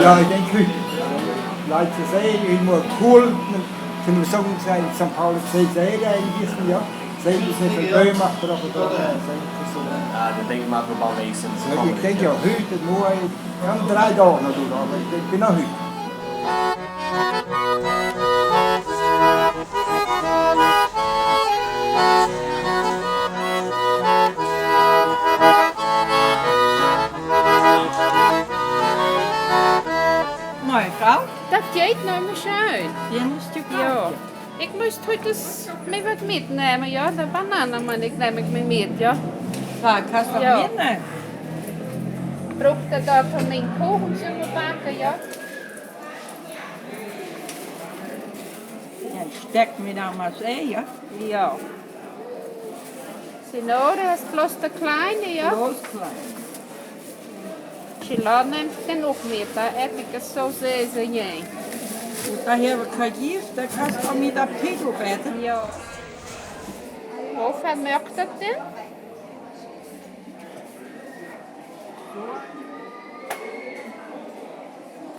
Ja, ik denk goed. Laat je zeggen, je moet cool. Toen we zo zijn, São Paulo CZ eigenlijk, ja. Zeker is niet een beum achterop het op. Ja, dat denk ik maar voor balwezen. Ik denk ja, goed, het mooi. We gaan 3 dagen naartoe, maar ik ben nog goed. Mooi vrouw. Dat geht noch mal schön. Die moest je Ja. kopen. Ich möchte heute mir was mitnehmen, ja. Die Bananen nehme ich mir mit, ja. Ja, kannst du Ja. mitnehmen. Braucht ihr da von meinem Kuchen zu backen, ja? Ja, steck me dan maar eens, ja. Ja. Senora ist bloß der Kleine, ja? Roos klein. Chiló nimmt den auch mit, da etiket zo zezen jij. Daar hebben we gegeven, daar kannst du mit der Pickel beten. Ja. Hoeveel mögt dat denn?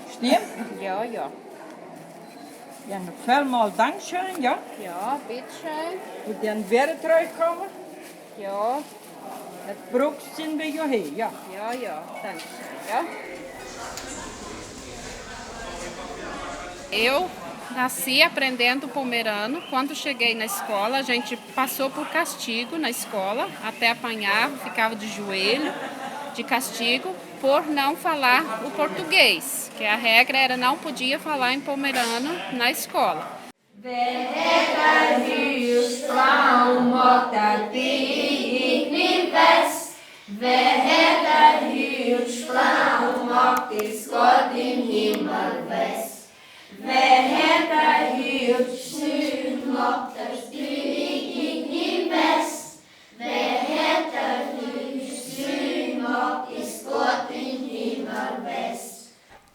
Stimmt? Ja, ja. Ja, nog veel mal Dankeschön, ja. Ja, bitteschön. Und dann wieder terugkomen. Ja, Het broek zien we je heen, ja. ja, ja. Dankeschön, ja. Eu nasci aprendendo pomerano. Quando cheguei na escola, a gente passou por castigo na escola, até apanhar, ficava de joelho, de castigo, por não falar o português, que a regra era não podia falar em pomerano na escola.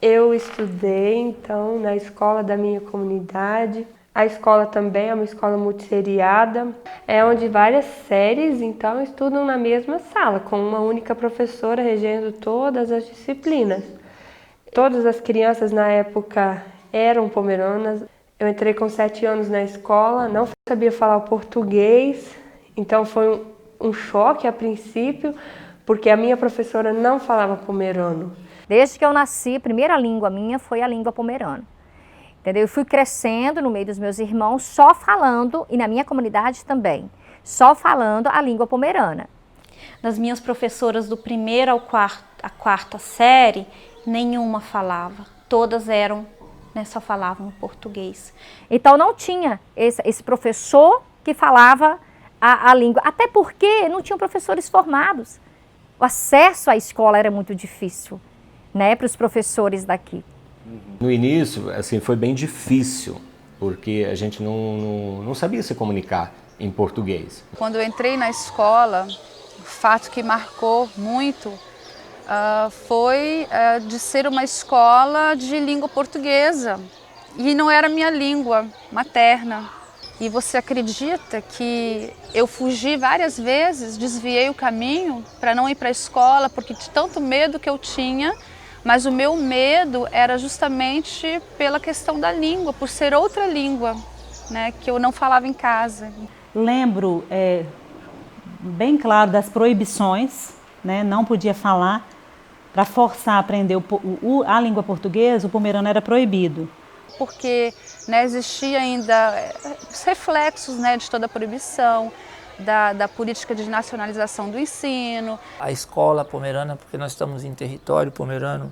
Eu estudei, então, na escola da minha comunidade. A escola também é uma escola multisseriada, é onde várias séries, então, estudam na mesma sala, com uma única professora regendo todas as disciplinas. Todas as crianças na época eram pomeranas. Eu entrei com 7 anos na escola, não sabia falar o português, então foi um choque a princípio, porque a minha professora não falava pomerano. Desde que eu nasci, a primeira língua minha foi a língua pomerana. Entendeu? Eu fui crescendo no meio dos meus irmãos só falando, e na minha comunidade também, só falando a língua pomerana. Das minhas professoras do primeiro ao quarta série, nenhuma falava. Todas eram, né, só falavam português. Então não tinha esse professor que falava a língua. Até porque não tinham professores formados. O acesso à escola era muito difícil, né, para os professores daqui. No início, assim, foi bem difícil, porque a gente não sabia se comunicar em português. Quando eu entrei na escola, o fato que marcou muito foi de ser uma escola de língua portuguesa. E não era minha língua materna. E você acredita que eu fugi várias vezes, desviei o caminho para não ir para a escola, porque de tanto medo que eu tinha, mas o meu medo era justamente pela questão da língua, por ser outra língua, né, que eu não falava em casa. Lembro bem claro das proibições, né, não podia falar. Para forçar a aprender a língua portuguesa, o pomerano era proibido. Porque, né, existia ainda os reflexos, né, de toda a proibição, da política de nacionalização do ensino. A escola pomerana, porque nós estamos em território pomerano,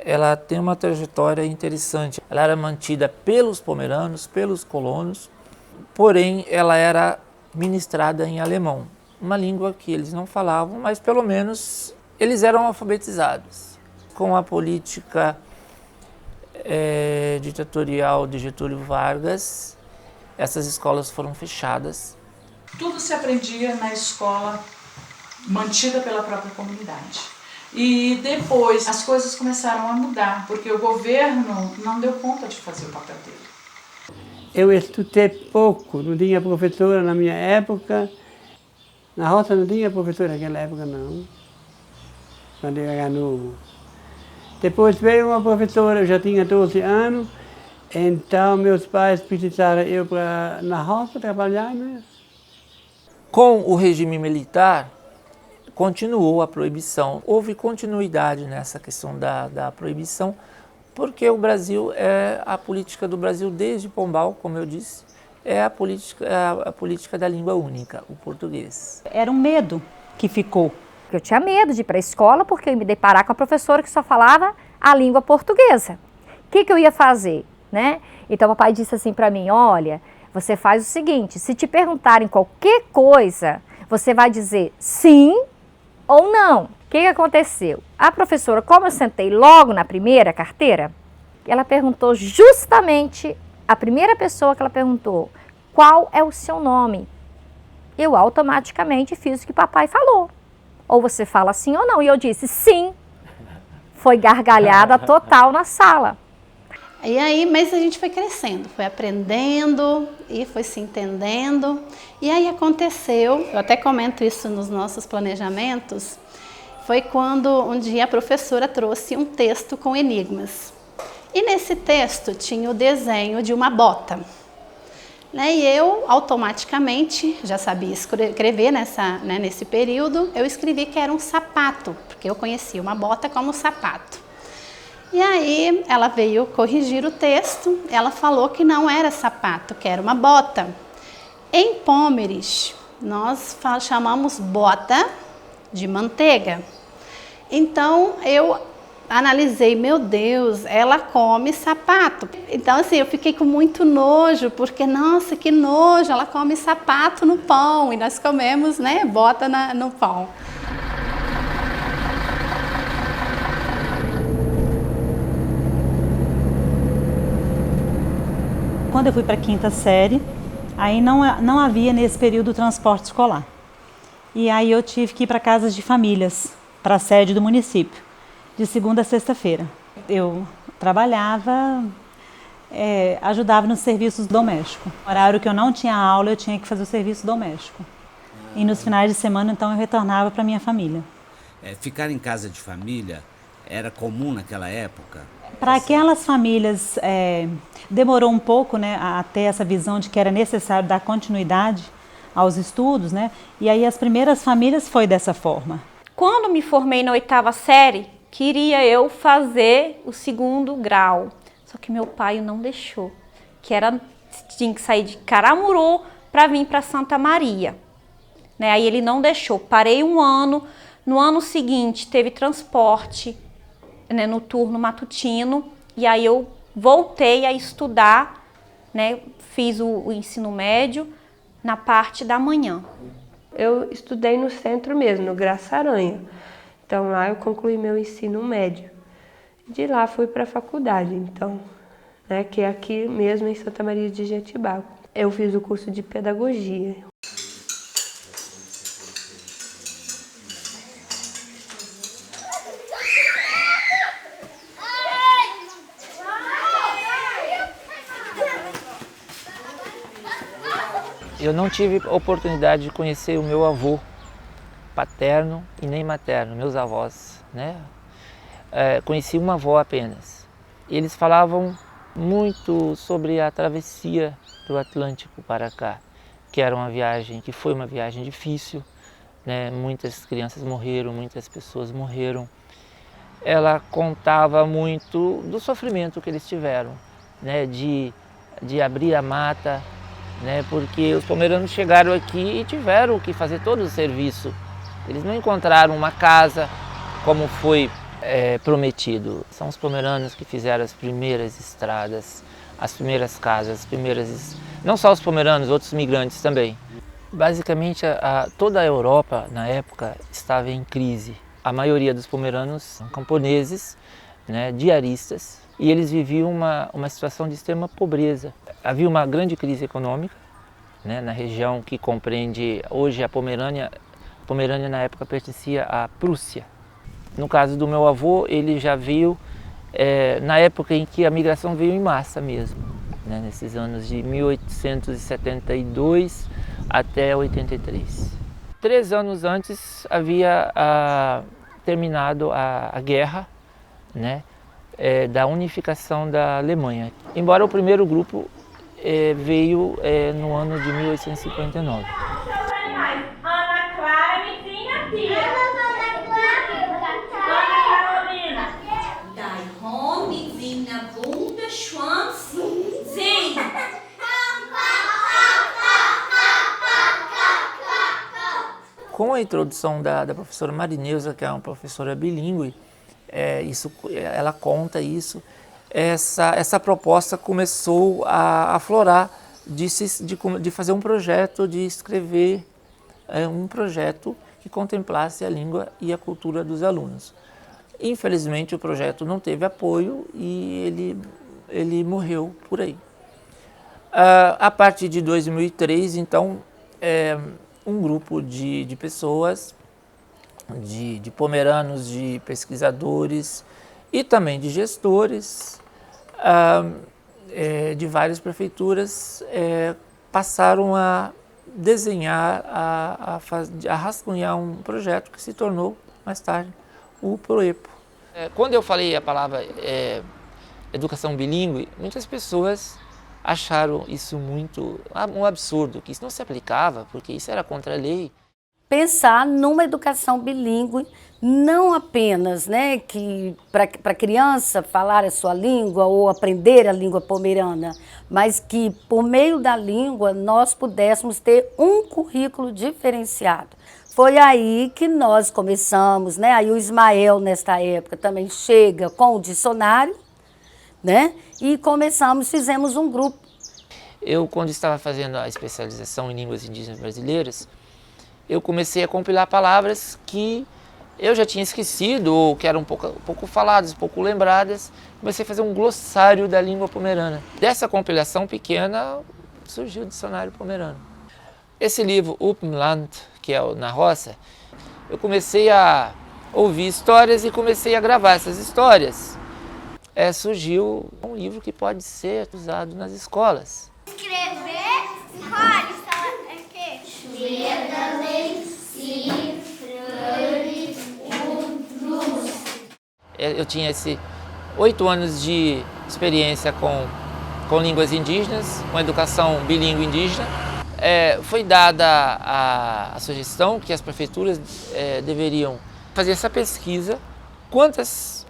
ela tem uma trajetória interessante. Ela era mantida pelos pomeranos, pelos colonos, porém ela era ministrada em alemão, uma língua que eles não falavam, mas pelo menos eles eram alfabetizados. Com a política ditatorial de Getúlio Vargas, essas escolas foram fechadas. Tudo se aprendia na escola mantida pela própria comunidade. E depois as coisas começaram a mudar, porque o governo não deu conta de fazer o papel dele. Eu estudei pouco, não tinha professora na minha época. Na roça não tinha professora naquela época, não. Quando eu era novo. Depois veio uma professora, eu já tinha 12 anos, então meus pais precisaram eu para na roça trabalhar, né? Com o regime militar, continuou a proibição. Houve continuidade nessa questão da proibição, porque o Brasil, a política do Brasil desde Pombal, como eu disse, é a política da língua única, o português. Era um medo que ficou. Eu tinha medo de ir para a escola porque eu ia me deparar com a professora que só falava a língua portuguesa. O que eu ia fazer, né? Então o papai disse assim para mim, olha, você faz o seguinte, se te perguntarem qualquer coisa, você vai dizer sim ou não. O que aconteceu? A professora, como eu sentei logo na primeira carteira, ela perguntou justamente, a primeira pessoa que ela perguntou, qual é o seu nome? Eu automaticamente fiz o que o papai falou. Ou você fala sim ou não. E eu disse sim. Foi gargalhada total na sala. E aí, mas a gente foi crescendo, foi aprendendo e foi se entendendo. E aí aconteceu, eu até comento isso nos nossos planejamentos, foi quando um dia a professora trouxe um texto com enigmas. E nesse texto tinha o desenho de uma bota. E eu, automaticamente, já sabia escrever nesse período, eu escrevi que era um sapato, porque eu conhecia uma bota como sapato. E aí ela veio corrigir o texto, ela falou que não era sapato, que era uma bota. Em Pomeres, nós chamamos bota de manteiga. Então eu analisei, meu Deus, ela come sapato. Então assim, eu fiquei com muito nojo, porque nossa, que nojo, ela come sapato no pão e nós comemos, né, bota no pão. Quando eu fui para a 5ª série, aí não havia nesse período transporte escolar. E aí eu tive que ir para casas de famílias, para a sede do município, de segunda a sexta-feira. Eu trabalhava, ajudava nos serviços domésticos. No horário que eu não tinha aula, eu tinha que fazer o serviço doméstico. E nos finais de semana, então, eu retornava para minha família. Ficar em casa de família era comum naquela época? Para aquelas famílias, demorou um pouco, né, a ter essa visão de que era necessário dar continuidade aos estudos, né? E aí as primeiras famílias foi dessa forma. Quando me formei na 8ª série, queria eu fazer o 2º grau, só que meu pai não deixou, tinha que sair de Caramuru para vir para Santa Maria, né? Aí ele não deixou, parei um ano, no ano seguinte teve transporte, né, no turno matutino, e aí eu voltei a estudar, né? Fiz o ensino médio na parte da manhã. Eu estudei no centro mesmo, no Graça Aranha. Então lá eu concluí meu ensino médio. De lá fui para a faculdade, então, né, que é aqui mesmo em Santa Maria de Jetibá. Eu fiz o curso de pedagogia. Eu não tive oportunidade de conhecer o meu avô paterno e nem materno, meus avós, né? Conheci uma avó apenas. Eles falavam muito sobre a travessia do Atlântico para cá, que era uma viagem, que foi uma viagem difícil, né? Muitas crianças morreram, muitas pessoas morreram. Ela contava muito do sofrimento que eles tiveram, né? De abrir a mata, né? Porque os pomeranos chegaram aqui e tiveram que fazer todo o serviço. Eles não encontraram uma casa como foi prometido. São os pomeranos que fizeram as primeiras estradas, as primeiras casas, as primeiras... Não só os pomeranos, outros migrantes também. Basicamente, toda a Europa, na época, estava em crise. A maioria dos pomeranos são camponeses, né, diaristas, e eles viviam uma situação de extrema pobreza. Havia uma grande crise econômica, né, na região que compreende hoje a Pomerânia. A Pomerânia na época pertencia à Prússia. No caso do meu avô, ele já veio na época em que a migração veio em massa mesmo, né, nesses anos de 1872 até 83. 3 anos antes havia terminado a guerra, né, da unificação da Alemanha. Embora o primeiro grupo veio no ano de 1859. Ana Clara, me tinha tia. Dein Horn mit seiner Wunderschwanz sing. Com a introdução da professora Marineusa, que é uma professora bilíngue, ela conta isso, essa proposta começou a aflorar de fazer um projeto, de escrever um projeto que contemplasse a língua e a cultura dos alunos. Infelizmente o projeto não teve apoio e ele morreu por aí. A partir de 2003, então, um grupo de pessoas, de pomeranos, de pesquisadores e também de gestores de várias prefeituras passaram a desenhar, a rascunhar um projeto que se tornou mais tarde o PROEPO. Quando eu falei a palavra educação bilíngue, muitas pessoas acharam isso muito um absurdo, que isso não se aplicava, porque isso era contra a lei. Pensar numa educação bilíngue, não apenas, né, que para a criança falar a sua língua ou aprender a língua pomerana, mas que por meio da língua nós pudéssemos ter um currículo diferenciado. Foi aí que nós começamos, né? Aí o Ismael, nesta época, também chega com o dicionário, né? E fizemos um grupo. Eu, quando estava fazendo a especialização em línguas indígenas brasileiras, eu comecei a compilar palavras que eu já tinha esquecido ou que eram pouco faladas, pouco lembradas. Comecei a fazer um glossário da língua pomerana. Dessa compilação pequena surgiu o dicionário pomerano. Esse livro, Upland, que é Na Roça, eu comecei a ouvir histórias e comecei a gravar essas histórias. Surgiu um livro que pode ser usado nas escolas. Escrever, escolhe, é o quê? Eu tinha 8 anos de experiência com línguas indígenas, com educação bilíngue indígena. Foi dada a sugestão que as prefeituras deveriam fazer essa pesquisa, quantas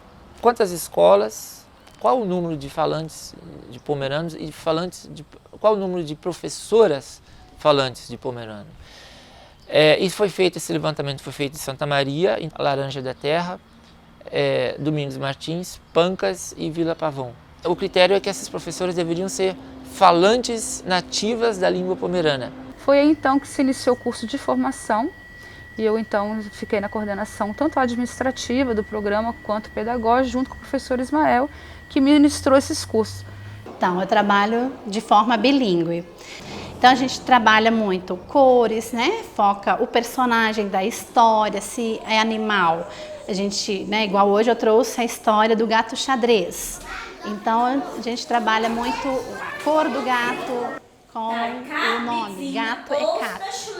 escolas, qual o número de falantes de pomeranos e qual o número de professoras falantes de pomerano. Esse levantamento foi feito em Santa Maria, em Laranja da Terra, Domingos Martins, Pancas e Vila Pavão. O critério é que essas professoras deveriam ser falantes nativas da língua pomerana. Foi aí então que se iniciou o curso de formação e eu então fiquei na coordenação tanto administrativa do programa quanto pedagógica, junto com o professor Ismael, que ministrou esses cursos. Então, eu trabalho de forma bilíngue. Então, a gente trabalha muito cores, né? Foca o personagem da história, se é animal. A gente, né, igual hoje eu trouxe a história do gato xadrez. Então, a gente trabalha muito a cor do gato com o nome, gato é cat.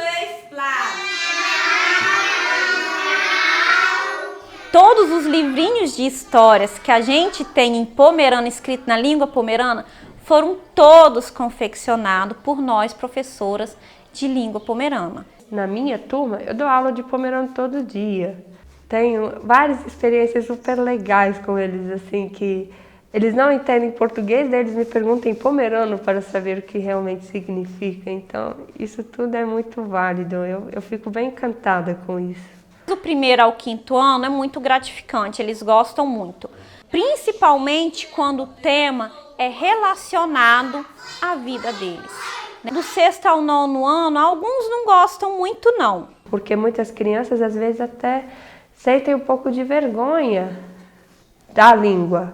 Todos os livrinhos de histórias que a gente tem em pomerano, escrito na língua pomerana, foram todos confeccionados por nós, professoras de língua pomerana. Na minha turma, eu dou aula de pomerano todo dia. Tenho várias experiências super legais com eles, assim, que eles não entendem português, daí eles me perguntam em pomerano para saber o que realmente significa. Então, isso tudo é muito válido. Eu fico bem encantada com isso. Do 1º ao 5º ano é muito gratificante, eles gostam muito. Principalmente quando o tema é relacionado à vida deles. Do 6º ao 9º ano, alguns não gostam muito não. Porque muitas crianças às vezes até sentem um pouco de vergonha da língua.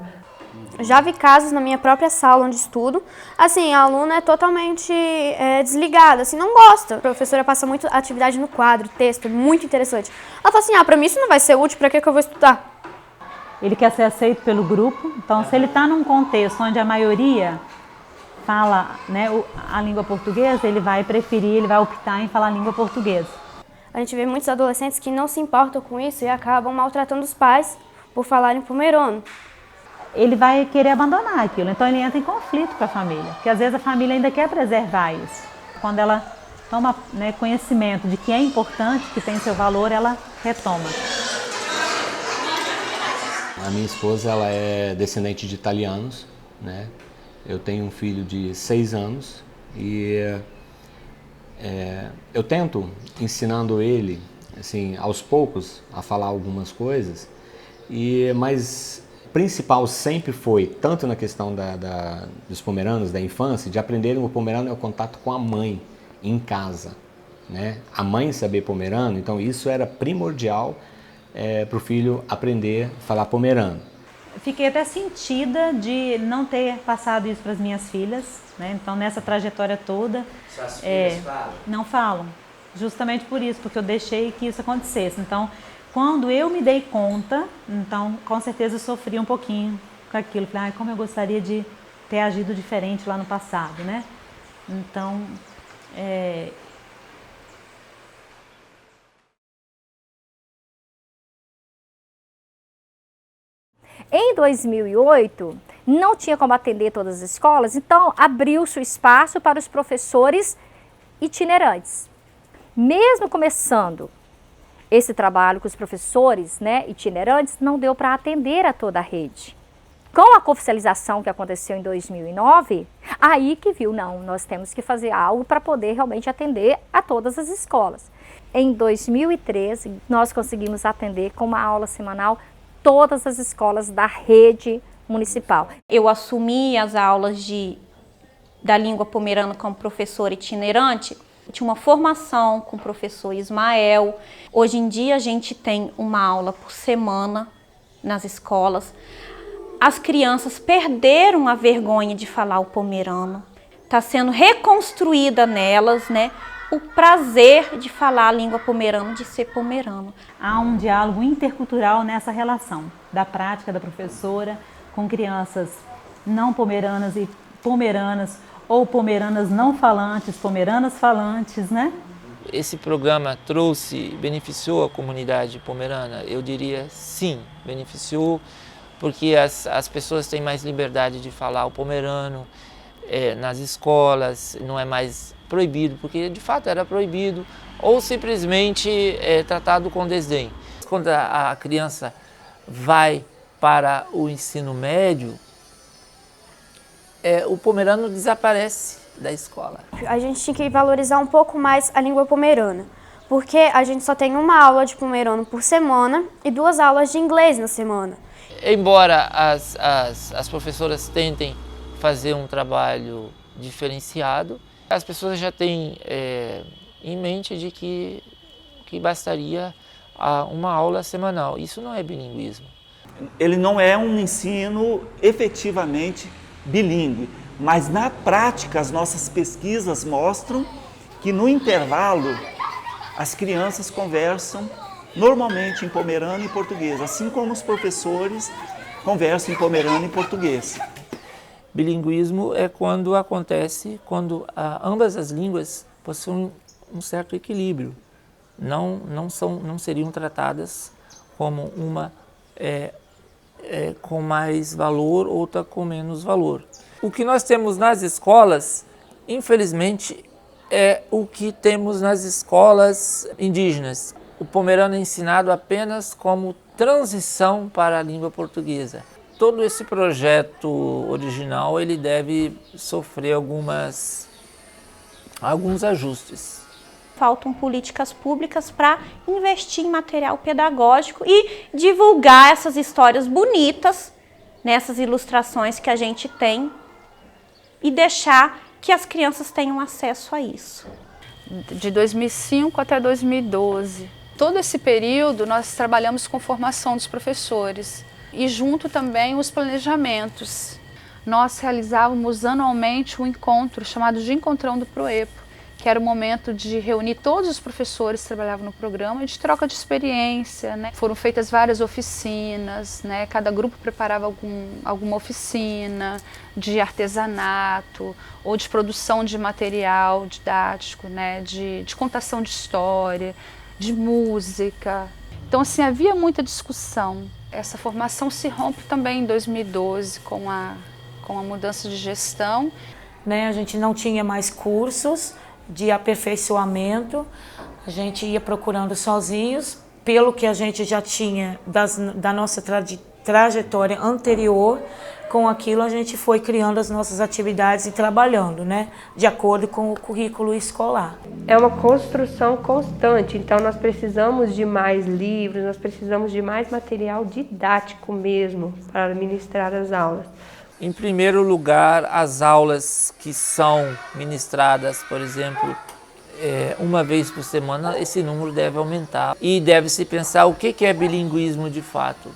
Já vi casos na minha própria sala onde estudo, assim, a aluna é totalmente desligada, assim, não gosta. A professora passa muito atividade no quadro, texto, muito interessante. Ela fala assim, pra mim isso não vai ser útil, pra que eu vou estudar? Ele quer ser aceito pelo grupo, então se ele está num contexto onde a maioria fala, né, a língua portuguesa, ele vai preferir, ele vai optar em falar a língua portuguesa. A gente vê muitos adolescentes que não se importam com isso e acabam maltratando os pais por falarem pomerano. Ele vai querer abandonar aquilo, então ele entra em conflito com a família, porque às vezes a família ainda quer preservar isso. Quando ela toma, né, conhecimento de que é importante, que tem seu valor, ela retoma. A minha esposa, ela é descendente de italianos, né? Eu tenho um filho de 6 anos e eu tento ensinando ele, assim, aos poucos, a falar algumas coisas, mas principal sempre foi, tanto na questão dos pomeranos, da infância, de aprenderem o pomerano é o contato com a mãe em casa, né? A mãe saber pomerano, então isso era primordial para o filho aprender a falar pomerano. Fiquei até sentida de não ter passado isso para as minhas filhas, né? Então nessa trajetória toda, suas filhas falam? Não falam, justamente por isso, porque eu deixei que isso acontecesse. Então, quando eu me dei conta, então com certeza eu sofri um pouquinho com aquilo. Falei, como eu gostaria de ter agido diferente lá no passado, né? Então, Em 2008, não tinha como atender todas as escolas, então abriu-se o espaço para os professores itinerantes. Mesmo começando esse trabalho com os professores, né, itinerantes, não deu para atender a toda a rede. Com a oficialização que aconteceu em 2009, aí que viu, não, nós temos que fazer algo para poder realmente atender a todas as escolas. Em 2013, nós conseguimos atender com uma aula semanal todas as escolas da rede municipal. Eu assumi as aulas da língua pomerana como professora itinerante. Tinha uma formação com o professor Ismael. Hoje em dia a gente tem uma aula por semana nas escolas. As crianças perderam a vergonha de falar o pomerano. Está sendo reconstruída nelas, né, o prazer de falar a língua pomerana, de ser pomerano. Há um diálogo intercultural nessa relação da prática da professora com crianças não pomeranas e pomeranas, ou pomeranas não falantes, pomeranas falantes, né? Esse programa beneficiou a comunidade pomerana? Eu diria sim, beneficiou, porque as pessoas têm mais liberdade de falar o pomerano nas escolas, não é mais proibido, porque de fato era proibido, ou simplesmente tratado com desdém. Quando a criança vai para o ensino médio, o pomerano desaparece da escola. A gente tinha que valorizar um pouco mais a língua pomerana, porque a gente só tem uma aula de pomerano por semana e 2 aulas de inglês na semana. Embora as professoras tentem fazer um trabalho diferenciado, As pessoas já têm em mente de que bastaria uma aula semanal. Isso não é bilinguismo. Ele não é um ensino efetivamente bilíngue, mas na prática as nossas pesquisas mostram que no intervalo as crianças conversam normalmente em pomerano e português, assim como os professores conversam em pomerano e português. Bilinguismo é quando acontece, quando ambas as línguas possuem um certo equilíbrio. Não seriam tratadas como uma com mais valor, outra com menos valor. O que nós temos nas escolas, infelizmente, é o que temos nas escolas indígenas. O pomerano é ensinado apenas como transição para a língua portuguesa. Todo esse projeto original ele deve sofrer alguns ajustes. Faltam políticas públicas para investir em material pedagógico e divulgar essas histórias bonitas, nessas ilustrações que a gente tem, e deixar que as crianças tenham acesso a isso. De 2005 até 2012. Todo esse período nós trabalhamos com formação dos professores e junto também os planejamentos. Nós realizávamos anualmente um encontro chamado de Encontrão do Proepo, que era o momento de reunir todos os professores que trabalhavam no programa e de troca de experiência, né? Foram feitas várias oficinas, né? Cada grupo preparava alguma oficina de artesanato ou de produção de material didático, né? De contação de história, de música. Então, assim, havia muita discussão. Essa formação se rompe também em 2012 com a mudança de gestão. Né? A gente não tinha mais cursos de aperfeiçoamento, a gente ia procurando sozinhos, pelo que a gente já tinha da nossa trajetória anterior, com aquilo a gente foi criando as nossas atividades e trabalhando, né, de acordo com o currículo escolar. É uma construção constante, então nós precisamos de mais livros, nós precisamos de mais material didático mesmo para ministrar as aulas. Em primeiro lugar, as aulas que são ministradas, por exemplo, uma vez por semana, esse número deve aumentar. E deve-se pensar o que é bilinguismo de fato.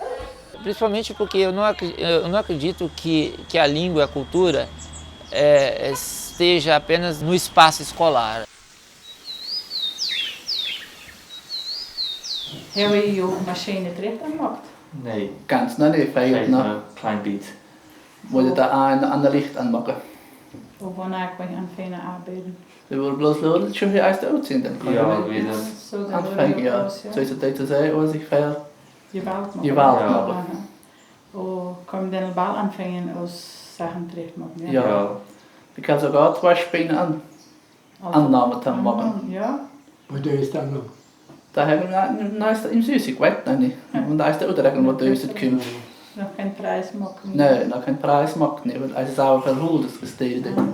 Principalmente porque eu não acredito que a língua e a cultura esteja apenas no espaço escolar. Heb je je machine terecht gemaakt? Nee. Ganz noch nicht, vielleicht noch. Klein bisschen. Moet je daar aan de licht aanmaken. Of wanneer kan je aanvangen arbeiden? We willen bloß lernen, schon wie erst aussehen, dann kann Ja, man wieder. So, dann anfangen, ja. ja. So ist es zu sagen, was ich fair. Gewalt maken. Gewalt maken. Of kan je dan bal aanvangen als Sachen terecht maken? Ja. Ik kan sogar 2 Spinnen Annahmen dann machen. Ja. Und da ist dann noch? Da haben wir im Süßig, weißt du nicht. Und da ist der Udregeln, wo da ist kommt. Nog geen prijs maken? Nee, nog geen prijs maken, nee, want hij zou verhuurd gesteden.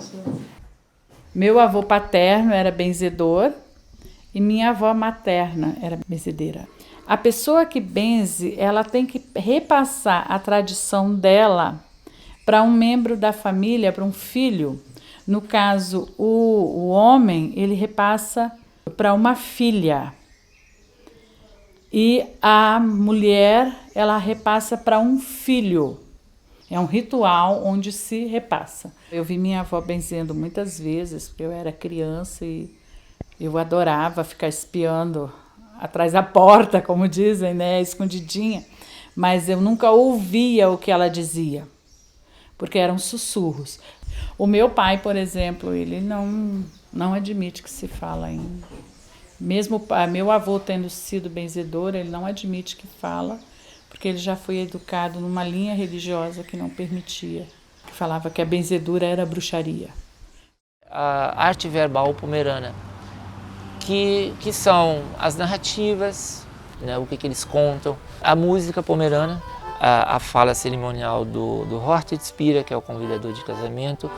Meu avô paterno era benzedor e minha avó materna era benzedeira. A pessoa que benze, ela tem que repassar a tradição dela para um membro da família, para um filho. No caso, o homem, ele repassa para uma filha. E a mulher, ela repassa para um filho. É um ritual onde se repassa. Eu vi minha avó benzendo muitas vezes, porque eu era criança e eu adorava ficar espiando atrás da porta, como dizem, né, escondidinha. Mas eu nunca ouvia o que ela dizia, porque eram sussurros. O meu pai, por exemplo, ele não admite que se fala em... Mesmo meu avô tendo sido benzedor, ele não admite que fala, porque ele já foi educado numa linha religiosa que não permitia, que falava que a benzedura era bruxaria. A arte verbal pomerana, que são as narrativas, né, o que eles contam, a música pomerana, a fala cerimonial do Hortitspira, que é o convidador de casamento.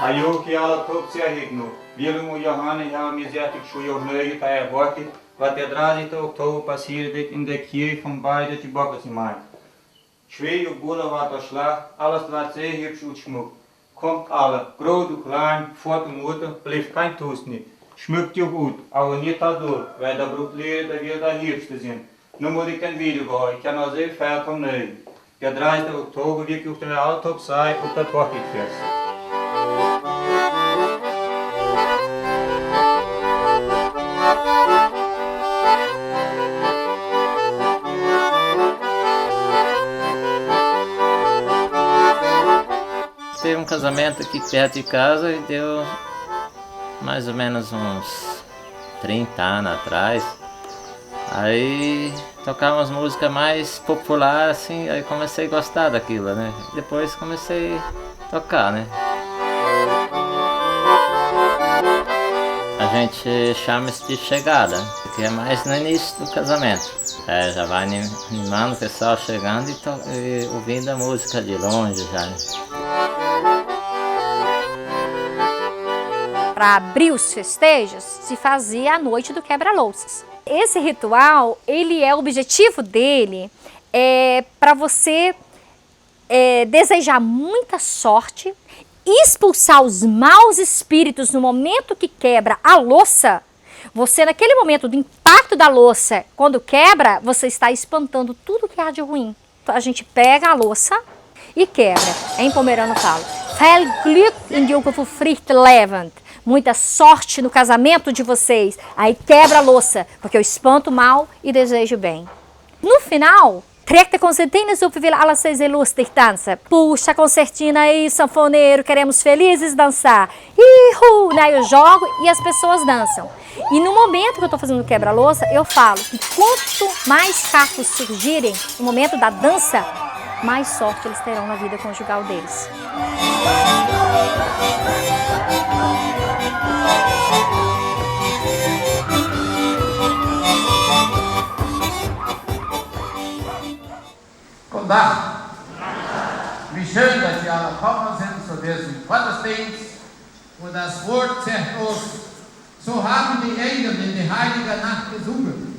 Ayo kia alle top zeer Willem und Johannes haben mir sehr schwer neu erwartet, was der 30. Oktober passierte in der Kirche von beiden die Bockersgemeinde. Schwer und Bulle war der Schlag, alles war sehr hübsch und schmuck. Kommt alle, groß und klein, Vater und Mutter, bleibt kein Toast nicht. Schmückt ihr gut, aber nicht dadurch, weil der Brutlehrer, der wir der Hübschste sind. Nun muss ich ein Video gehen, ich kann auch sehr viel vom Neuen. Der 30. Oktober wird auf der Autop sein und das Hochzeitsfest. Teve um casamento aqui perto de casa e deu mais ou menos uns 30 anos atrás. Aí tocava umas músicas mais populares, assim, aí comecei a gostar daquilo, né? Depois comecei a tocar, né? A gente chama isso de chegada, que é mais no início do casamento. Já vai animando o pessoal chegando e ouvindo a música de longe já, né? Para abrir os festejos, se fazia a noite do quebra-louças. Esse ritual, o objetivo dele é para você desejar muita sorte, expulsar os maus espíritos no momento que quebra a louça. Você, naquele momento do impacto da louça, quando quebra, você está espantando tudo que há de ruim. Então, a gente pega a louça e quebra. Em pomerano fala, "Viel Glück in die Frucht levend." Muita sorte no casamento de vocês. Aí quebra a louça, porque eu espanto o mal e desejo bem. No final, trek de concertinas up will alla seis lustig dança. Puxa a concertina aí, sanfoneiro, queremos felizes dançar. Ihu! Daí eu jogo e as pessoas dançam. E no momento que eu estou fazendo quebra-louça, eu falo que quanto mais cacos surgirem no momento da dança, mais sorte eles terão na vida conjugal deles. Guten Tag. Wie schön, dass Sie alle gekommen sind zu diesem Gottesdienst. Und das Wort sagt uns, so haben die Engel in die heilige Nacht gesungen.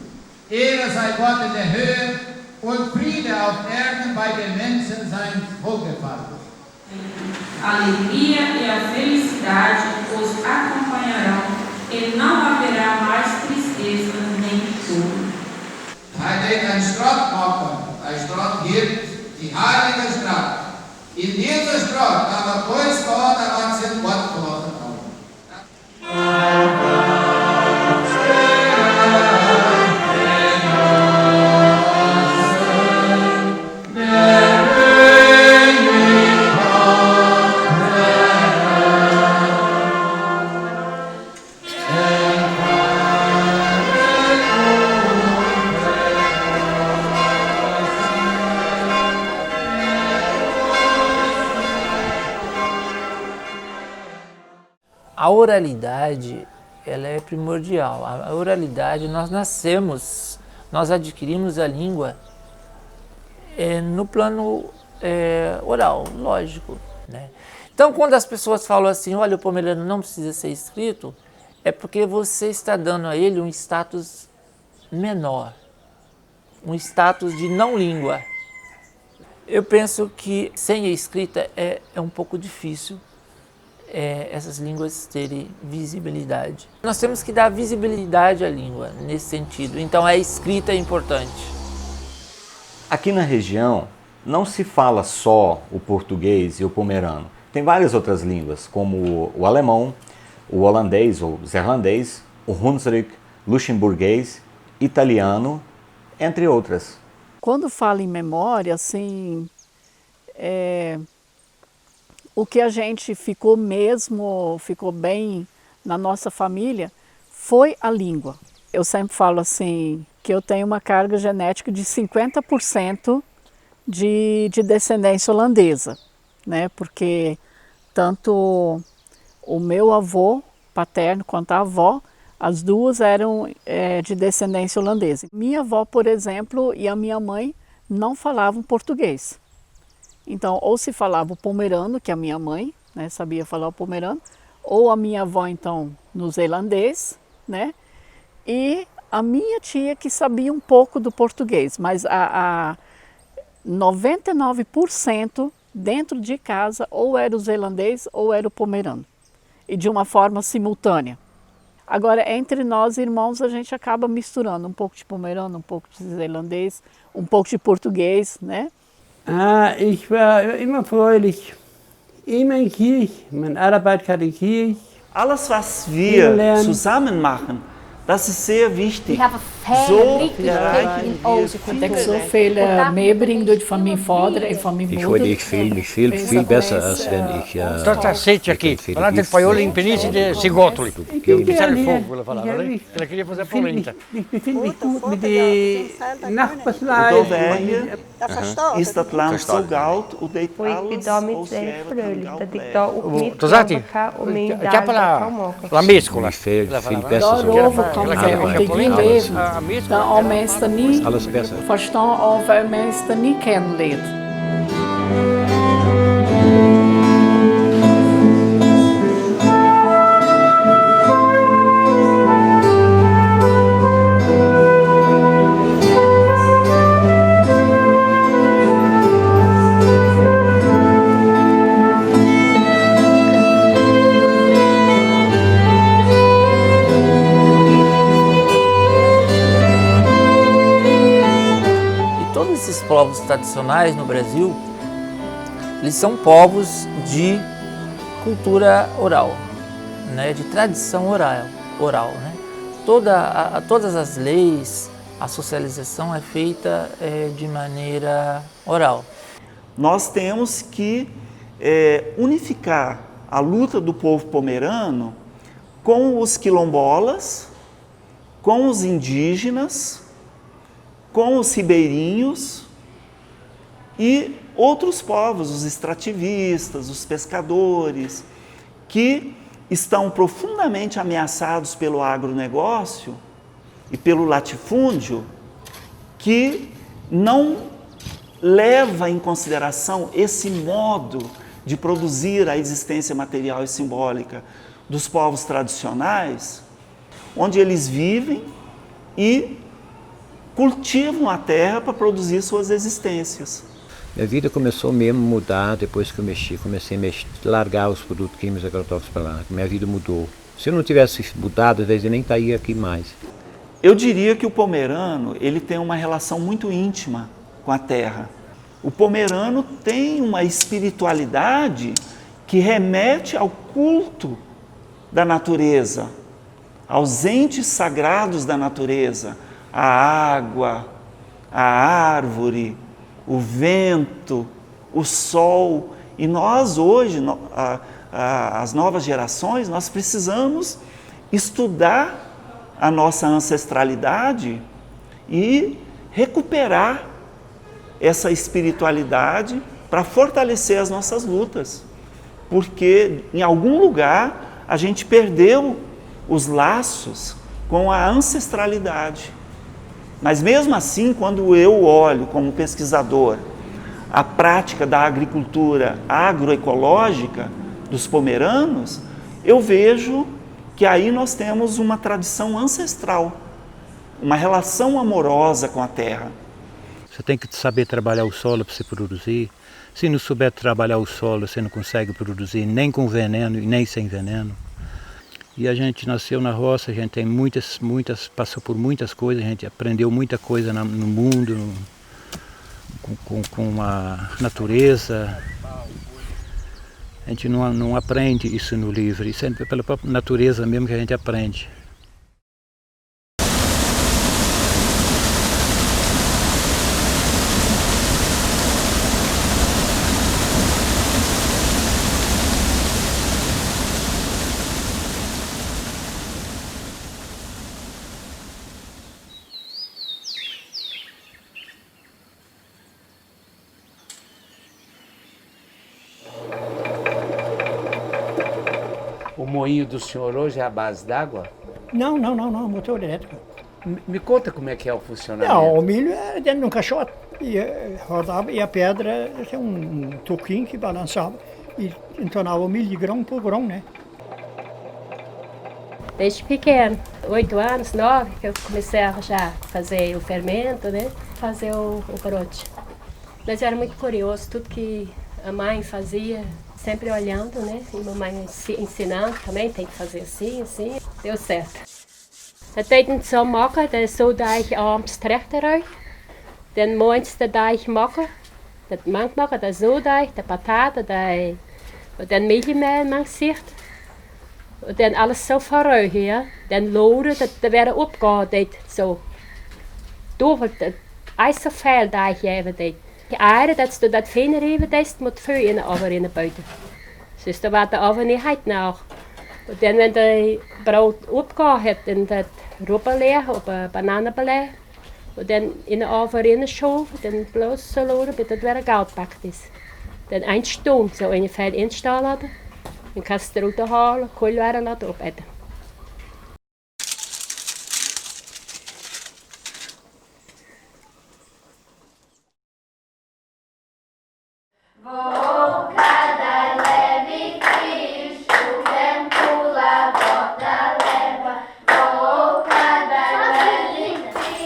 Ehre sei Gott in der Höhe und Friede auf Erden bei den Menschen sein wohlgefallen. A alegria e a felicidade os acompanharão e não haverá mais tristeza nem choro. Heiligt ein Straßenmarker, ein Straß gibt die heilige Straße. In dieser Straße kann man bloß Gott an sein Wort verlassen. A oralidade, ela é primordial. A oralidade, nós nascemos, nós adquirimos a língua no plano oral, lógico, né? Então, quando as pessoas falam assim, olha, o pomerano não precisa ser escrito, é porque você está dando a ele um status menor, um status de não língua. Eu penso que sem a escrita é um pouco difícil essas línguas terem visibilidade. Nós temos que dar visibilidade à língua nesse sentido, então a escrita é importante. Aqui na região não se fala só o português e o pomerano. Tem várias outras línguas, como o alemão, o holandês ou zeerlandês, o Hunsrück, luxemburguês, italiano, entre outras. Quando falo em memória, assim, o que a gente ficou bem na nossa família foi a língua. Eu sempre falo assim, que eu tenho uma carga genética de 50% de descendência holandesa, né? Porque tanto o meu avô paterno quanto a avó, as duas eram de descendência holandesa. Minha avó, por exemplo, e a minha mãe não falavam português. Então, ou se falava o pomerano, que a minha mãe, né, sabia falar o pomerano, ou a minha avó então no zelandês, né? E a minha tia que sabia um pouco do português, mas a 99% dentro de casa ou era o zelandês ou era o pomerano, e de uma forma simultânea. Agora, entre nós irmãos, a gente acaba misturando um pouco de pomerano, um pouco de zelandês, um pouco de português, né? Ich war immer fröhlich, immer in Kirche, meine Arbeit hatte in Kirche. Alles, was wir zusammen machen, das ist sehr wichtig. Ik zoveel meebrengen van mijn vader en van mijn Ich moeder. würde ich viel besser, als wenn ich... Sta sede aqui, falando de paiolo in Penice de Sigotoli. Que o Ministério do Fogo, ela falava, né? Ela queria fazer polenta. Ich befinde mich gut mit den O Nachbarsleuten. Doverje is dat land zo goud, u deed alles damit als jij sehr fröhlich, wat dass goud ich da auch mit Tosati? o meu Che ha la mescola. Viel besser Daarover so. kan ik Alles zeggen, ik besser. niet leven. Dat al mensen niet Alles besser. verstaan of mensen niet kennenlernen. Esses povos tradicionais no Brasil, eles são povos de cultura oral, né? De tradição oral, né? Todas as leis, a socialização é feita de maneira oral. Nós temos que unificar a luta do povo pomerano com os quilombolas, com os indígenas, com os ribeirinhos e outros povos, os extrativistas, os pescadores, que estão profundamente ameaçados pelo agronegócio e pelo latifúndio, que não leva em consideração esse modo de produzir a existência material e simbólica dos povos tradicionais, onde eles vivem e cultivam a terra para produzir suas existências. Minha vida começou mesmo a mudar depois que eu comecei a largar os produtos químicos agrotóxicos para lá. Minha vida mudou. Se eu não tivesse mudado, às vezes eu nem estaria aqui mais. Eu diria que o pomerano ele tem uma relação muito íntima com a terra. O pomerano tem uma espiritualidade que remete ao culto da natureza, aos entes sagrados da natureza, a água, a árvore, o vento, o sol. E nós hoje, as novas gerações, nós precisamos estudar a nossa ancestralidade e recuperar essa espiritualidade para fortalecer as nossas lutas. Porque em algum lugar a gente perdeu os laços com a ancestralidade. Mas mesmo assim, quando eu olho como pesquisador a prática da agricultura agroecológica dos pomeranos, eu vejo que aí nós temos uma tradição ancestral, uma relação amorosa com a terra. Você tem que saber trabalhar o solo para você produzir. Se não souber trabalhar o solo, você não consegue produzir nem com veneno e nem sem veneno. E a gente nasceu na roça, a gente tem passou por muitas coisas, a gente aprendeu muita coisa no mundo, com a natureza. A gente não aprende isso no livro, isso é pela própria natureza mesmo que a gente aprende. O moinho do senhor hoje é a base d'água? Não, motor elétrico. Me conta como é que é o funcionamento. Não, o milho é dentro de um caixote, e rodava, e a pedra tem um toquinho que balançava e entonava o milho de grão por grão, né? Desde pequeno, 8 anos, 9, que eu comecei a já fazer o fermento, né? Fazer o brote. Mas eu era muito curioso, tudo que a mãe fazia, sempre olhando, né? E a mamãe ensinando também, tem que fazer assim, assim. Deu certo. Dat deed ik zo maken, dat is zo dat ik abends terecht eruit. Dan morgens dat ik maken, dat mank maken, dat is zo dat ik, de pataten, dat ik, dan meelmeel manksiert. Dan alles zo verruigen, ja. Dan loden, dat werden opgehaald, zo. Door het ijs zo veel dat ik even deed. De aarde, dat ze dat vinger even deed, moet vuur in de oven in de buiten. Dus dat was de oven niet heet nog. En dan, wenn de brood opgehaald hebt, dan dat roepen leggen op een bananenbeleg. En dan in de oven in de schoven, dan bloos zo loden, dat het weer goud bakt is. Dan een stoom, zo in je vel instaan laten. Dan kan je het eruit halen, koel werden laten opeten.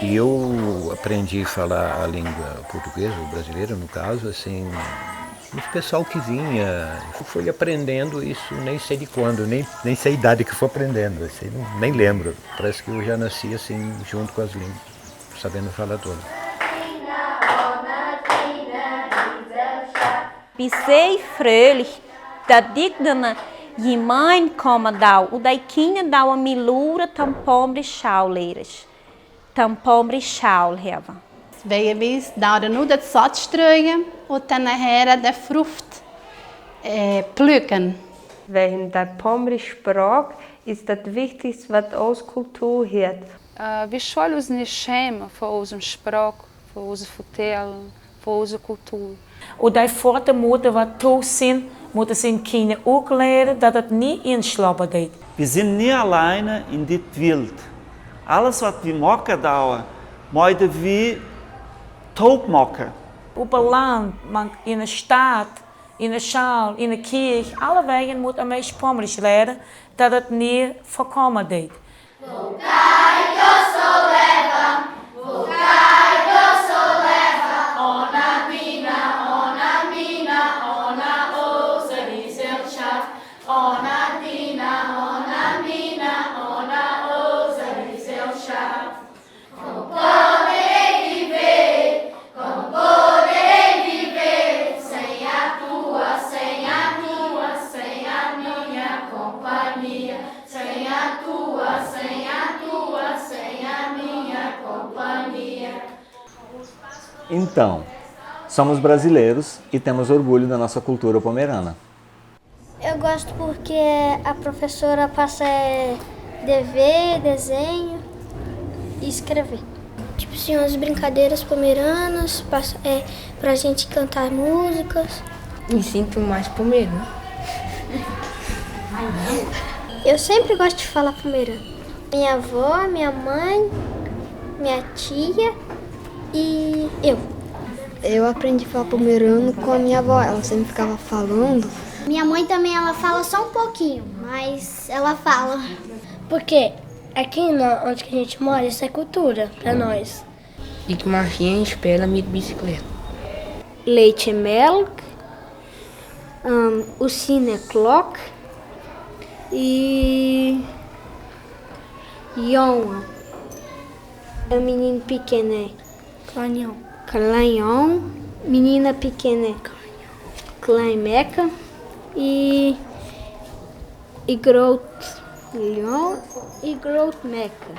E eu aprendi a falar a língua portuguesa, o brasileiro no caso, assim, o pessoal que vinha, eu fui aprendendo isso, nem sei de quando, nem sei a idade que fui aprendendo, assim, nem lembro. Parece que eu já nasci assim, junto com as línguas, sabendo falar todas. Bisei fröhlich, da digdana jemand kommen dau, und die Kinder dau a milura tampombre schauleiras. Tampombre schaul hebben. Wij zouden nu dat zat strooien en dan nachher de vrucht plukken. Während der Pombre-Sprache ist das Wichtigste, was uns Kultur hat. We sollen ons niet schamen voor onze spraak, voor onze vertellen, voor onze cultuur. Und die Vater moeten wat toezien, moeten zijn kinderen ook leren dat het niet inslapen deed. Wir sind nie alleine in dit wild. Alles wat we maken douwen, moeten we ook maken. Op een land, in een stad, in een schaal, in een kerk, alle wegen moet een mens Pomerisch leren dat het niet voorkomen deed. Então, somos brasileiros e temos orgulho da nossa cultura pomerana. Eu gosto porque a professora passa dever, desenho e escrever. Tipo assim, as brincadeiras pomeranas, pra gente cantar músicas. Me sinto mais pomerana. Eu sempre gosto de falar pomerano. Minha avó, minha mãe, minha tia e eu. Eu aprendi a falar pomerano com a minha avó, ela sempre ficava falando. Minha mãe também, ela fala só um pouquinho, mas ela fala. Porque aqui onde que a gente mora, isso é cultura pra nós. E que Marcinha espera minha bicicleta. Leite milk, o cine clock e Yon, é o menino pequeno, Clanhão, menina pequena, Clanmeca e Grot Leon e Grot Meca.